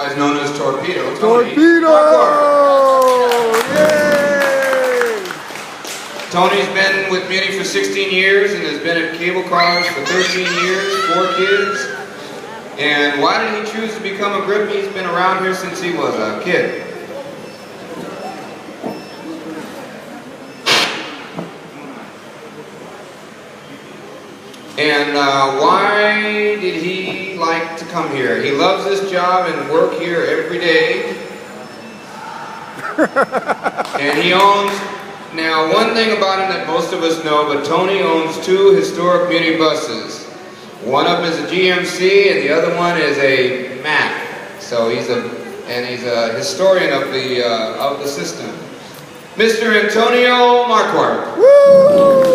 otherwise known as Torpedo. Torpedo! Yay! Tony's been with Muni for 16 years and has been at cable cars for 13 years, 4 kids. And why did he choose to become a grip? He's been around here since he was a kid. And why did he like to come here? He loves this job and work here every day. And he owns, now one thing about him that most of us know, but Tony owns 2 historic Muni buses. One of them is a GMC and the other one is a Mack. So he's a historian of the system. Mr. Antonio Marquardt. Woo!